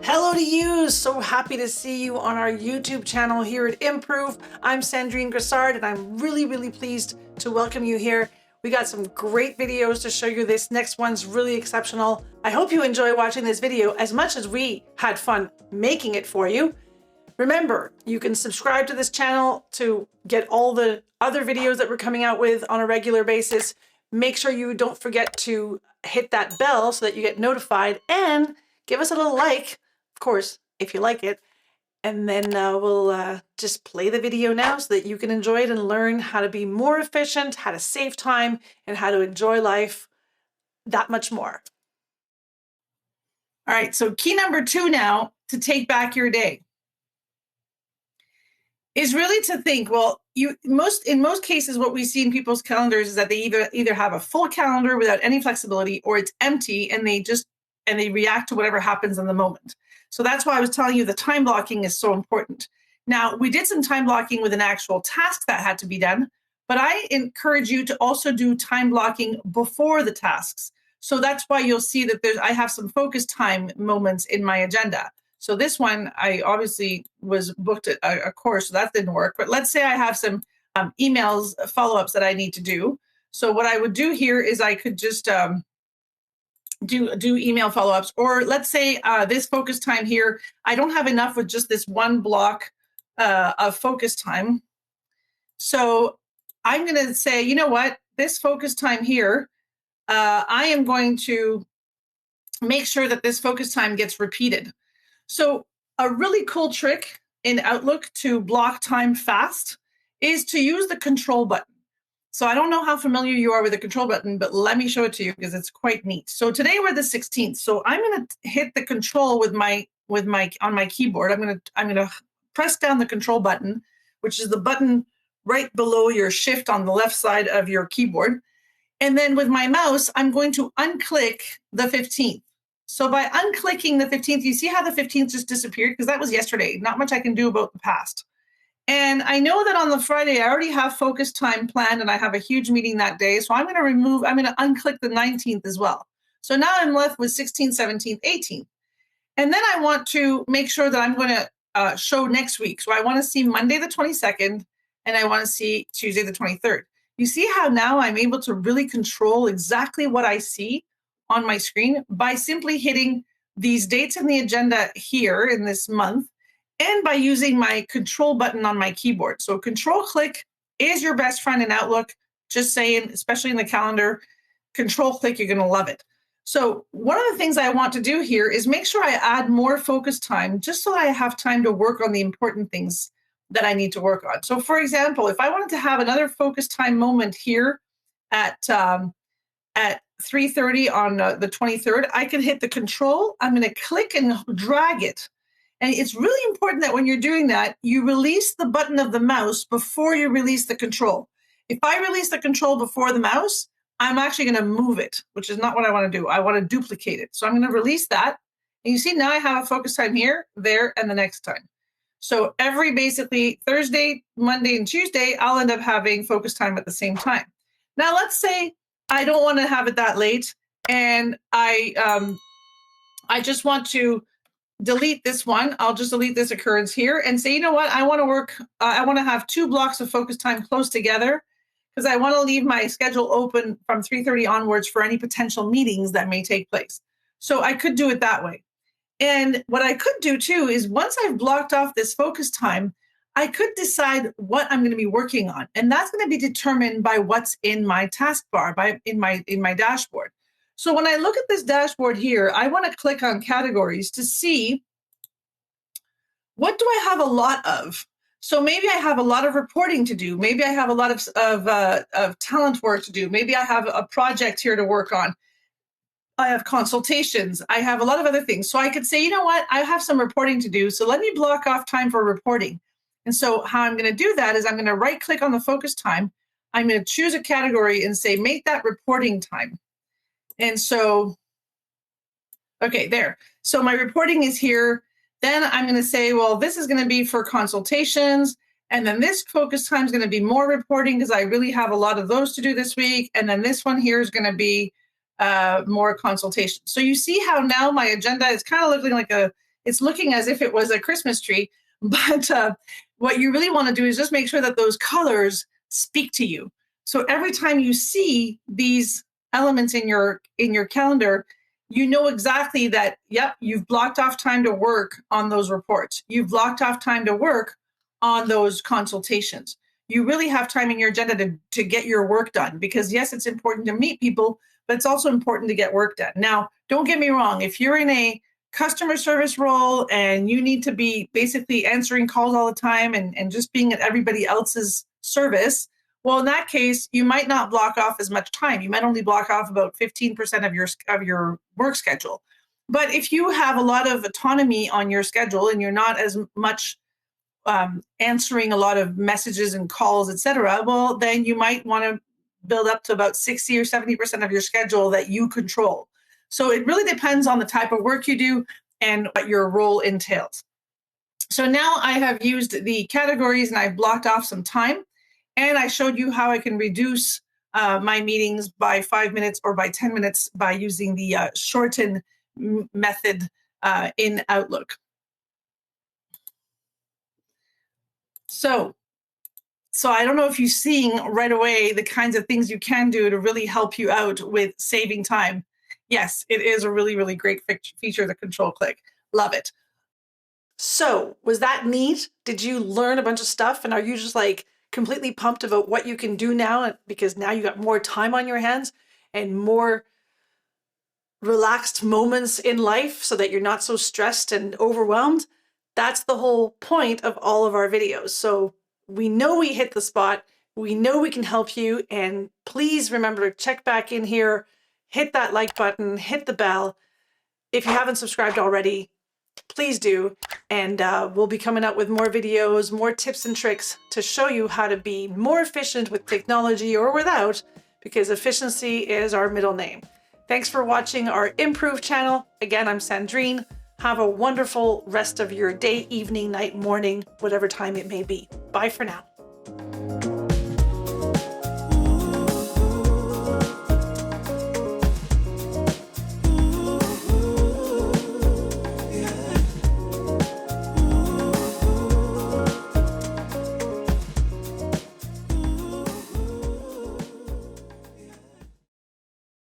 Hello to you. So happy to see you on our YouTube channel here at Improov. I'm Sandrine Gressard, and I'm really pleased to welcome you here. We got some great videos to show you. This next one's really exceptional. I hope you enjoy watching this video as much as we had fun making it for you. Remember, you can subscribe to this channel to get all the other videos that we're coming out with on a regular basis. Make sure you don't forget to hit that bell so that you get notified, and give us a little like, of course, if you like it. And then we'll just play the video now so that you can enjoy it and learn how to be more efficient, how to save time, and how to enjoy life that much more. All right, so key number 2 now to take back your day is really to think, well, in most cases, what we see in people's calendars is that they either have a full calendar without any flexibility, or it's empty and they react to whatever happens in the moment. So that's why I was telling you the time blocking is so important. Now, we did some time blocking with an actual task that had to be done, but I encourage you to also do time blocking before the tasks. So that's why you'll see that I have some focus time moments in my agenda. So this one, I obviously was booked a course, so that didn't work. But let's say I have some emails, follow-ups that I need to do. So what I would do here is I could just do email follow-ups. Or let's say this focus time here, I don't have enough with just this one block of focus time. So I'm going to say, you know what, this focus time here, I am going to make sure that this focus time gets repeated. So a really cool trick in Outlook to block time fast is to use the control button. So I don't know how familiar you are with the control button, but let me show it to you because it's quite neat. So today we're the 16th. So I'm going to hit the control on my keyboard. I'm going to press down the control button, which is the button right below your shift on the left side of your keyboard. And then with my mouse, I'm going to unclick the 15th. So by unclicking the 15th, you see how the 15th just disappeared? Because that was yesterday. Not much I can do about the past. And I know that on the Friday, I already have focus time planned and I have a huge meeting that day. So I'm going to unclick the 19th as well. So now I'm left with 16th, 17th, 18th. And then I want to make sure that I'm going to show next week. So I want to see Monday the 22nd and I want to see Tuesday the 23rd. You see how now I'm able to really control exactly what I see on my screen by simply hitting these dates in the agenda here in this month, and by using my control button on my keyboard. So control click is your best friend in Outlook. Just saying, especially in the calendar, control click, you're going to love it. So one of the things I want to do here is make sure I add more focus time just so that I have time to work on the important things that I need to work on. So for example, if I wanted to have another focus time moment here at 3:30 on the 23rd, I can hit the control. I'm going to click and drag it. And it's really important that when you're doing that, you release the button of the mouse before you release the control. If I release the control before the mouse, I'm actually going to move it, which is not what I want to do. I want to duplicate it. So I'm going to release that. And you see now I have a focus time here, there, and the next time. So every basically Thursday, Monday, and Tuesday, I'll end up having focus time at the same time. Now, let's say I don't want to have it that late, and I just want to delete this one. I'll just delete this occurrence here and say, you know what? I want to work. I want to have 2 blocks of focus time close together because I want to leave my schedule open from 3:30 onwards for any potential meetings that may take place. So I could do it that way. And what I could do too is once I've blocked off this focus time, I could decide what I'm going to be working on. And that's going to be determined by what's in my taskbar, in my dashboard. So when I look at this dashboard here, I want to click on categories to see what do I have a lot of. So maybe I have a lot of reporting to do. Maybe I have a lot of talent work to do. Maybe I have a project here to work on. I have consultations. I have a lot of other things. So I could say, you know what? I have some reporting to do. So let me block off time for reporting. And so how I'm going to do that is I'm going to right click on the focus time. I'm going to choose a category and say, make that reporting time. And so, okay, there. So my reporting is here. Then I'm going to say, well, this is going to be for consultations. And then this focus time is going to be more reporting because I really have a lot of those to do this week. And then this one here is going to be more consultation. So you see how now my agenda is kind of looking like it's looking as if it was a Christmas tree. But what you really want to do is just make sure that those colors speak to you. So every time you see these elements in your calendar, you know exactly that, yep, you've blocked off time to work on those reports. You've blocked off time to work on those consultations. You really have time in your agenda to get your work done, because yes, it's important to meet people, but it's also important to get work done. Now, don't get me wrong. If you're in a customer service role and you need to be basically answering calls all the time and just being at everybody else's service, well, in that case, you might not block off as much time. You might only block off about 15% of your work schedule. But if you have a lot of autonomy on your schedule and you're not as much answering a lot of messages and calls, etc., well, then you might want to build up to about 60 or 70% of your schedule that you control. So it really depends on the type of work you do and what your role entails. So now I have used the categories and I've blocked off some time, and I showed you how I can reduce my meetings by 5 minutes or by 10 minutes by using the shorten method in Outlook. So I don't know if you're seeing right away the kinds of things you can do to really help you out with saving time. Yes, it is a really, really great feature, the control click. Love it. So was that neat? Did you learn a bunch of stuff? And are you just like completely pumped about what you can do now, because now you got more time on your hands and more relaxed moments in life so that you're not so stressed and overwhelmed? That's the whole point of all of our videos. So we know we hit the spot. We know we can help you. And please remember to check back in here, hit that like button, hit the bell. If you haven't subscribed already, please do. And we'll be coming out with more videos, more tips and tricks to show you how to be more efficient with technology or without, because efficiency is our middle name. Thanks for watching our Improov channel. Again, I'm Sandrine. Have a wonderful rest of your day, evening, night, morning, whatever time it may be. Bye for now.